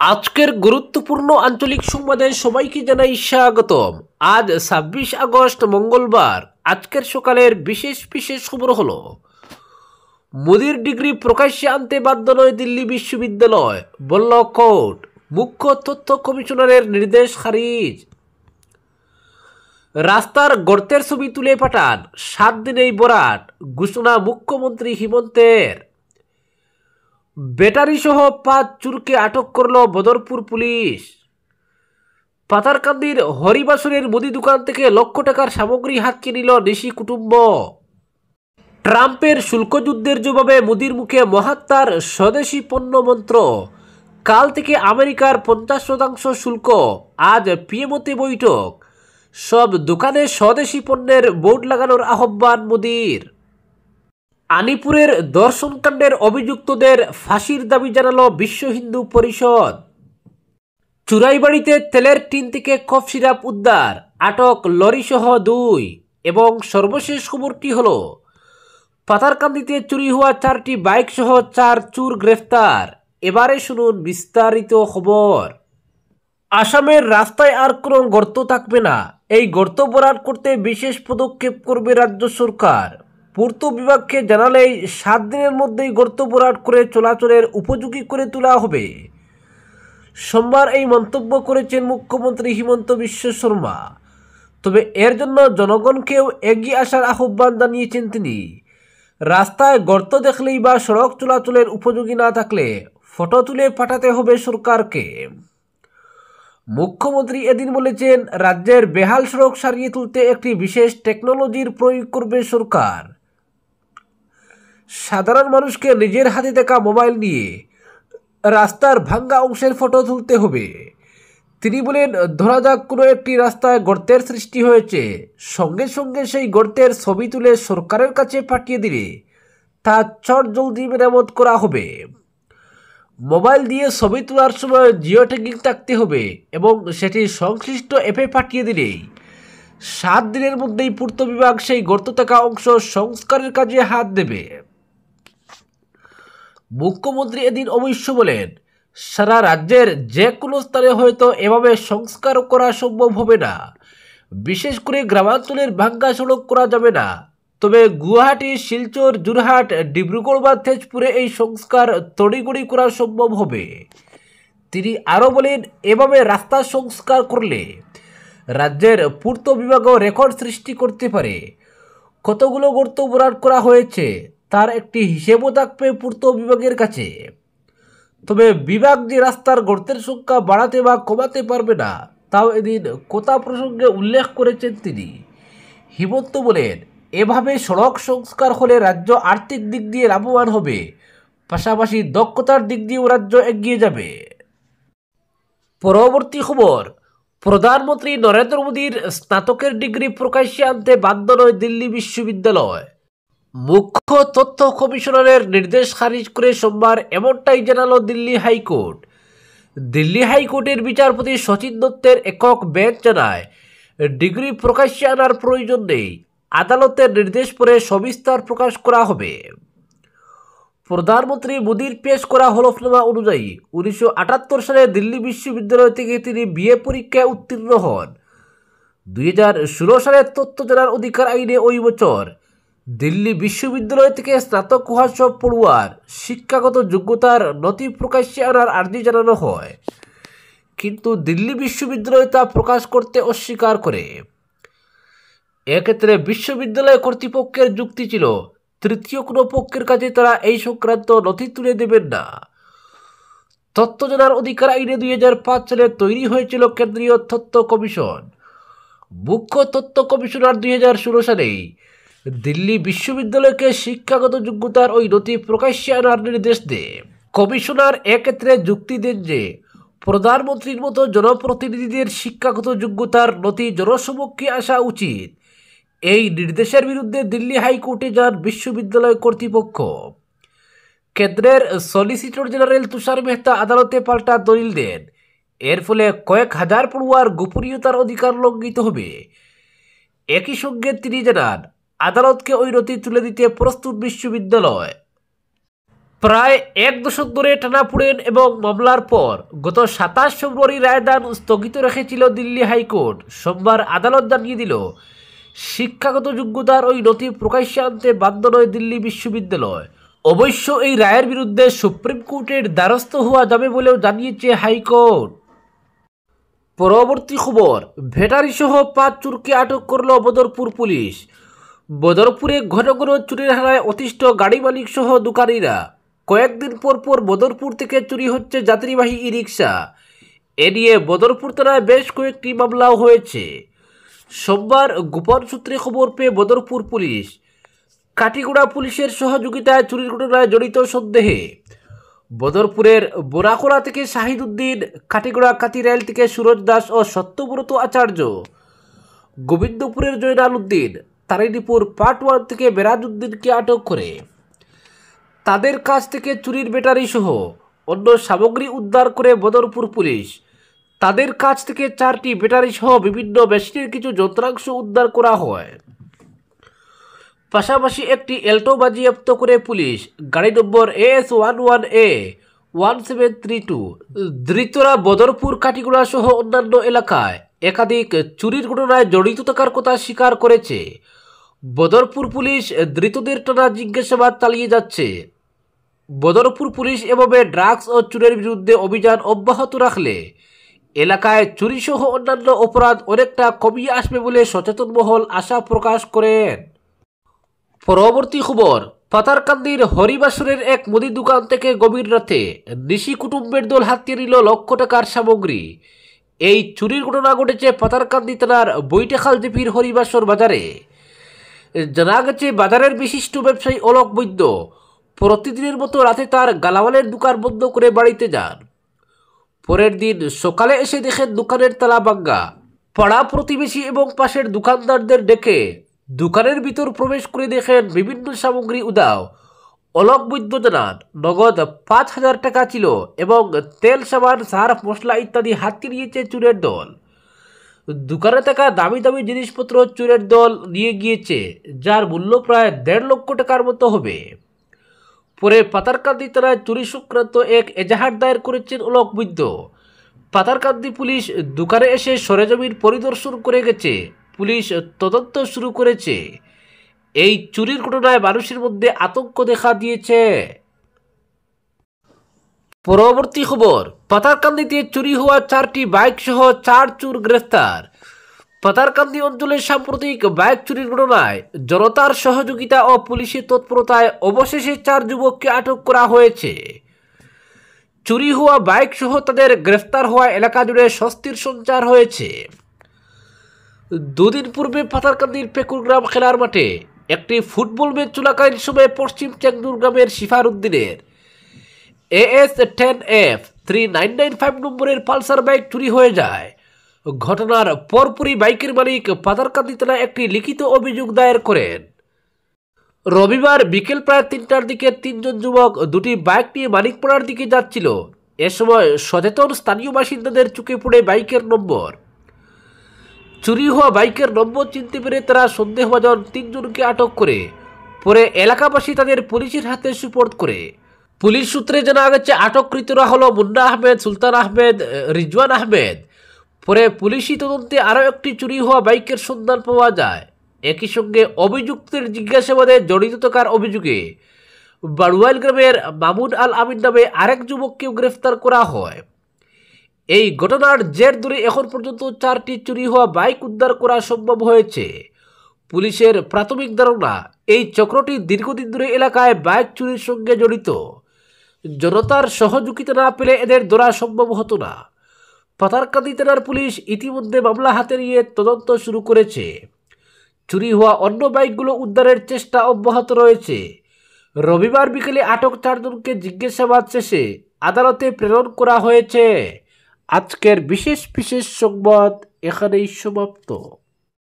আজকের গুরুত্বপূর্ণ আঞ্চলিক সংবাদে সবাইকে জানাই স্বাগতম। আজ ২৬ আগস্ট মঙ্গলবার। আজকের সকালের বিশেষ বিশেষ খবর হলো, মোদির ডিগ্রি প্রকাশ্যে আনতে বাধ্য নয় দিল্লি বিশ্ববিদ্যালয়, বলল কোর্ট। মুখ্য তথ্য কমিশনারের নির্দেশ খারিজ। রাস্তার গর্তের ছবি তুলে পাঠান, ৭ দিনেই বরাত, ঘোষণা মুখ্যমন্ত্রী হিমন্তের। ব্যাটারি সহ ৫ চোরকে আটক করল বদরপুর পুলিশ। পাতারকান্দির হরিবাসরের মুদি দোকান থেকে লক্ষ টাকার সামগ্রী হাতকে নিল নিশি কুটুম্ব। ট্রাম্পের শুল্ক যুদ্ধের জবাবে মোদির মুখে মহাত্মার স্বদেশি পণ্য মন্ত্র। কাল থেকে আমেরিকার ৫০% শুল্ক। আজ পিএমওতে বৈঠক। সব দোকানে স্বদেশি পণ্যের বোর্ড লাগানোর আহ্বান মোদির। আনিপুরের ধর্ষণকাণ্ডের অভিযুক্তদের ফাঁসির দাবি জানালো বিশ্ব হিন্দু পরিষদ। চুরাইবাড়িতে তেলের টিন থেকে কফ সিরাপ উদ্ধার, আটক লরিসহ ২। এবং সর্বশেষ খবরটি হল, পাতারকান্দিতে চুরি হওয়া ৪টি বাইক সহ ৪ চোর গ্রেফতার। এবারে শুনুন বিস্তারিত খবর। আসামের রাস্তায় আর কোনো গর্ত থাকবে না। এই গর্ত ভরাট করতে বিশেষ পদক্ষেপ করবে রাজ্য সরকার। পূর্ত বিভাগকে জানালেই ৭ দিনের মধ্যেই গর্ত ভরাট করে চলাচলের উপযোগী করে তোলা হবে। সোমবার এই মন্তব্য করেছেন মুখ্যমন্ত্রী হিমন্ত বিশ্ব শর্মা। তবে এর জন্য জনগণকেও এগিয়ে আসার আহ্বান জানিয়েছেন তিনি। রাস্তায় গর্ত দেখলেই বা সড়ক চলাচলের উপযোগী না থাকলে ফটো তুলে পাঠাতে হবে সরকারকে। মুখ্যমন্ত্রী এদিন বলেছেন, রাজ্যের বেহাল সড়ক সারিয়ে তুলতে একটি বিশেষ টেকনোলজির প্রয়োগ করবে সরকার। সাধারণ মানুষকে নিজের হাতে দেখা মোবাইল নিয়ে রাস্তার ভাঙ্গা অংশের ফটো তুলতে হবে। তিনি বলেন, ধরা যাক কোনো একটি রাস্তায় গর্তের সৃষ্টি হয়েছে, সঙ্গে সঙ্গে সেই গর্তের ছবি তুলে সরকারের কাছে পাঠিয়ে দিলে তা চটজলদি মেরামত করা হবে। মোবাইল দিয়ে ছবি তোলার সময় জিও ট্যাগিং থাকতে হবে এবং সেটি সংশ্লিষ্ট অ্যাপে পাঠিয়ে দিলেই ৭ দিনের মধ্যেই পূর্ত বিভাগ সেই গর্ত থাকা অংশ সংস্কারের কাজে হাত দেবে। মুখ্যমন্ত্রী এদিন অবশ্য বলেন, সারা রাজ্যের যে কোনো স্থানে হয়তো এভাবে সংস্কার করা সম্ভব হবে না। বিশেষ করে গ্রামাঞ্চলের ভাঙ্গা সড়ক করা যাবে না। তবে গুয়াহাটি, শিলচর, যোরহাট, ডিব্রুগড় বা তেজপুরে এই সংস্কার তড়িঘড়ি করা সম্ভব হবে। তিনি আরও বলেন, এভাবে রাস্তা সংস্কার করলে রাজ্যের পূর্ত বিভাগও রেকর্ড সৃষ্টি করতে পারে। কতগুলো গর্ত ভরাট করা হয়েছে তার একটি হিসেবও থাকবে পূর্ত বিভাগের কাছে। তবে বিভাগ যে রাস্তার গর্তের সংখ্যা বাড়াতে বা কমাতে পারবে না, তাও এদিন কথা প্রসঙ্গে উল্লেখ করেছেন তিনি। হিমন্ত বলেন, এভাবে সড়ক সংস্কার হলে রাজ্য আর্থিক দিক দিয়ে লাভবান হবে, পাশাপাশি দক্ষতার দিক দিয়েও রাজ্য এগিয়ে যাবে। পরবর্তী খবর, প্রধানমন্ত্রী নরেন্দ্র মোদীর স্নাতকের ডিগ্রি প্রকাশ্যে আনতে বাধ্য নয় দিল্লি বিশ্ববিদ্যালয়। মুখ্য তথ্য কমিশনারের নির্দেশ খারিজ করে সোমবার এমনটাই জানালো দিল্লি হাইকোর্ট। দিল্লি হাইকোর্টের বিচারপতি শচীন দত্তের একক বেঞ্চ জানায়, ডিগ্রি প্রকাশ্যে আনার প্রয়োজন নেই। আদালতের নির্দেশ পরে সবিস্তার প্রকাশ করা হবে। প্রধানমন্ত্রী মোদীর পেশ করা হলফনামা অনুযায়ী ১৯৭৮ সালে দিল্লি বিশ্ববিদ্যালয় থেকে তিনি বিএ পরীক্ষায় উত্তীর্ণ হন। ২০১৬ সালের তথ্য জানার অধিকার আইনে ওই বছর দিল্লি বিশ্ববিদ্যালয় থেকে স্নাতক হওয়া সব পড়ুয়ার শিক্ষাগত যোগ্যতার নথি প্রকাশ্যে আনার আর্জি জানানো হয়, কিন্তু দিল্লি বিশ্ববিদ্যালয় তা প্রকাশ করতে অস্বীকার করে। এক্ষেত্রে বিশ্ববিদ্যালয় কর্তৃপক্ষের যুক্তি ছিল, তৃতীয় কোনো পক্ষের কাছে তারা এই সংক্রান্ত নথি তুলে দেবেন না। তথ্য জানার অধিকার আইনে ২০০৫ সালে তৈরি হয়েছিল কেন্দ্রীয় তথ্য কমিশন। মুখ্য তথ্য কমিশনার ২০১৬ সালেই দিল্লি বিশ্ববিদ্যালয়কে শিক্ষাগত যোগ্যতার ওই নথি প্রকাশ্যে আনার নির্দেশ দেয়। কমিশনার এক্ষেত্রে যুক্তি দেন যে, প্রধানমন্ত্রীর মতো জনপ্রতিনিধিদের শিক্ষাগত যোগ্যতার নথি জনসমক্ষে আসা উচিত। এই নির্দেশের বিরুদ্ধে দিল্লি হাইকোর্টে যান বিশ্ববিদ্যালয় কর্তৃপক্ষ। কেন্দ্রের সলিসিটর জেনারেল তুষার মেহতা আদালতে পাল্টা দলিল দেন। এর ফলে কয়েক হাজার পড়ুয়ার গোপনীয়তার অধিকার লঙ্ঘিত হবে। একই সঙ্গে তিনি জানান, আদালতকে ওই নথি তুলে দিতে প্রস্তুত বিশ্ববিদ্যালয়। প্রায় এক দশক ধরে টানাপোড়েন এবং মামলার পর গত 27 ফেব্রুয়ারি রায়দান স্থগিত রেখেছিল দিল্লি হাইকোর্ট। সোমবার আদালত জানিয়ে দিল, শিক্ষাগত যোগ্যতার ওই নথি প্রকাশ্যে আনতে বাধ্য নয় দিল্লি বিশ্ববিদ্যালয়। অবশ্য এই রায়ের বিরুদ্ধে সুপ্রিম কোর্টের দ্বারস্থ হওয়া যাবে বলেও জানিয়েছে হাইকোর্ট। পরবর্তী খবর, ভ্যাটারি সহ 5 চোরকে আটক করল বদরপুর পুলিশ। বদরপুরে ঘন ঘন চুরির হানায় অতিষ্ঠ গাড়ি মালিক সহ দোকানিরা। কয়েকদিন পর পর বদরপুর থেকে চুরি হচ্ছে যাত্রীবাহী ই রিক্সা। এ নিয়ে বদরপুর থানায় বেশ কয়েকটি মামলাও হয়েছে। সোমবার গোপন সূত্রে খবর পেয়ে বদরপুর পুলিশ কাটিগড়া পুলিশের সহযোগিতায় চুরির ঘটনায় জড়িত সন্দেহে বদরপুরের বোরাখোলা থেকে শাহিদ উদ্দিন, কাটিগড়া কাতিরাইল থেকে সুরজ দাস ও সত্যব্রত আচার্য, গোবিন্দপুরের জয়নাল উদ্দিন, তারিণীপুর পার্ট 1 থেকে বেরাজ উদ্দিনকে আটক করে তাদের কাছ থেকে চুরির ব্যাটারি সহ অন্য সামগ্রী উদ্ধার করে বদরপুর পুলিশ। তাদের কাছ থেকে 4টি ব্যাটারি সহ বিভিন্ন মেশিনের কিছু যন্ত্রাংশ উদ্ধার করা হয়। পাশাপাশি একটি এল্টো বাজেয়াপ্ত করে পুলিশ। গাড়ি নম্বর AS11A1732। ধৃতরা বদরপুর, কাটিগড়া সহ অন্যান্য এলাকায় একাধিক চুরির ঘটনায় জড়িত থাকার কথা স্বীকার করেছে। বদরপুর পুলিশ ধৃতদের টানা জিজ্ঞাসাবাদ চালিয়ে যাচ্ছে। বদরপুর পুলিশ এভাবে ড্রাগস ও চুরির বিরুদ্ধে অভিযান অব্যাহত রাখলে এলাকায় চুরি সহ অন্যান্য অপরাধ অনেকটা কমিয়ে আসবে বলে সচেতন মহল আশা প্রকাশ করেন। পরবর্তী খবর, পাতারকান্দির হরিবাসরের এক মুদি দোকান থেকে গভীর রাতে নিশি কুটুম্বের দল হাতিয়ে নিল লক্ষ টাকার সামগ্রী। এই চুরির ঘটনা ঘটেছে পাতারকান্দি থানার বৈঠাখাল জিপির হরিবাসর বাজারে। জানা গেছে, বাজারের বিশিষ্ট ব্যবসায়ী অলোক বৈদ্য প্রতিদিনের মতো রাতে তার গালামালের দোকান বন্ধ করে বাড়িতে যান। পরের দিন সকালে এসে দেখেন দোকানের তালা ভাঙা। পাড়া প্রতিবেশী এবং পাশের দোকানদারদের ডেকে দোকানের ভিতর প্রবেশ করে দেখেন বিভিন্ন সামগ্রী উধাও। অলোক বৈদ্য জানান, নগদ 5,000 টাকা ছিল এবং তেল, সাবান, সার্ফ, মশলা ইত্যাদি হাতিয়ে নিয়েছে চোরের দল। দোকানে থাকা দামি দামি জিনিসপত্র চোরের দল নিয়ে গিয়েছে, যার মূল্য প্রায় 1.5 লক্ষ টাকার মতো হবে। পরে পাতারকান্দি থানায় চুরি সংক্রান্ত এক এজাহার দায়ের করেছেন অলোক বৈদ্য। পাতারকান্দি পুলিশ দোকানে এসে সরেজমিন পরিদর্শন করে গেছে। পুলিশ তদন্ত শুরু করেছে। এই চুরির ঘটনায় মানুষের মধ্যে আতঙ্ক দেখা দিয়েছে। পরবর্তী খবর, পাতারকান্দিতে চুরি হওয়া 4টি বাইক সহ 4 চোর গ্রেফতার। পাতারকান্দি অঞ্চলের সাম্প্রতিক বাইক চুরির ঘটনায় জনতার সহযোগিতা ও পুলিশের তৎপরতায় অবশেষে 4 যুবককে আটক করা হয়েছে। চুরি হওয়া বাইক সহ তাদের গ্রেফতার হওয়া এলাকা জুড়ে স্বস্তির সঞ্চার হয়েছে। 2 দিন পূর্বে পাতারকান্দির পেকুরগ্রাম খেলার মাঠে একটি ফুটবল ম্যাচ চলাকালীন সময়ে পশ্চিম চেংদুর গ্রামের শিফার উদ্দিনের AS10F3995 নম্বরের পালসার বাইক চুরি হয়ে যায়। ঘটনার পরপরই বাইকের মালিক পাতারকান্দি থানায় একটি লিখিত অভিযোগ দায়ের করেন। রবিবার বিকেল প্রায় 3টার দিকে 3 জন যুবক 2টি বাইক নিয়ে মানিকপাড়ার দিকে যাচ্ছিল। এ সময় সচেতন স্থানীয় বাসিন্দাদের চোখে পড়ে বাইকের নম্বর। চুরি হওয়া বাইকের নম্বর চিনতে পেরে তারা সন্দেহভাজন 3 জনকে আটক করে পরে এলাকাবাসী তাদের পুলিশের হাতে সুপর্দ করে। পুলিশ সূত্রে জানা গেছে, আটককৃতরা হলো মুন্না আহমেদ, সুলতান আহমেদ, রিজওয়ান আহমেদ। পরে পুলিশি তদন্তে আরও একটি চুরি হওয়া বাইকের সন্ধান পাওয়া যায়। একই সঙ্গে অভিযুক্তের জিজ্ঞাসাবাদে জড়িত থাকার অভিযোগে বাড়ুয়াইল গ্রামের মামুন আল আমিন নামে আরেক যুবককেও গ্রেফতার করা হয়। এই ঘটনার জের ধরে এখন পর্যন্ত 4টি চুরি হওয়া বাইক উদ্ধার করা সম্ভব হয়েছে। পুলিশের প্রাথমিক ধারণা, এই চক্রটি দীর্ঘদিন ধরে এলাকায় বাইক চুরির সঙ্গে জড়িত। জনতার সহযোগিতা না পেলে এদের ধরা সম্ভব হতো না। পাতারকান্দি থানার পুলিশ ইতিমধ্যে মামলা হাতে নিয়ে তদন্ত শুরু করেছে। চুরি হওয়া অন্য বাইকগুলো উদ্ধারের চেষ্টা অব্যাহত রয়েছে। রবিবার বিকেলে আটক 4 জনকে জিজ্ঞাসাবাদ শেষে আদালতে প্রেরণ করা হয়েছে। আজকের বিশেষ সংবাদ এখানেই সমাপ্ত।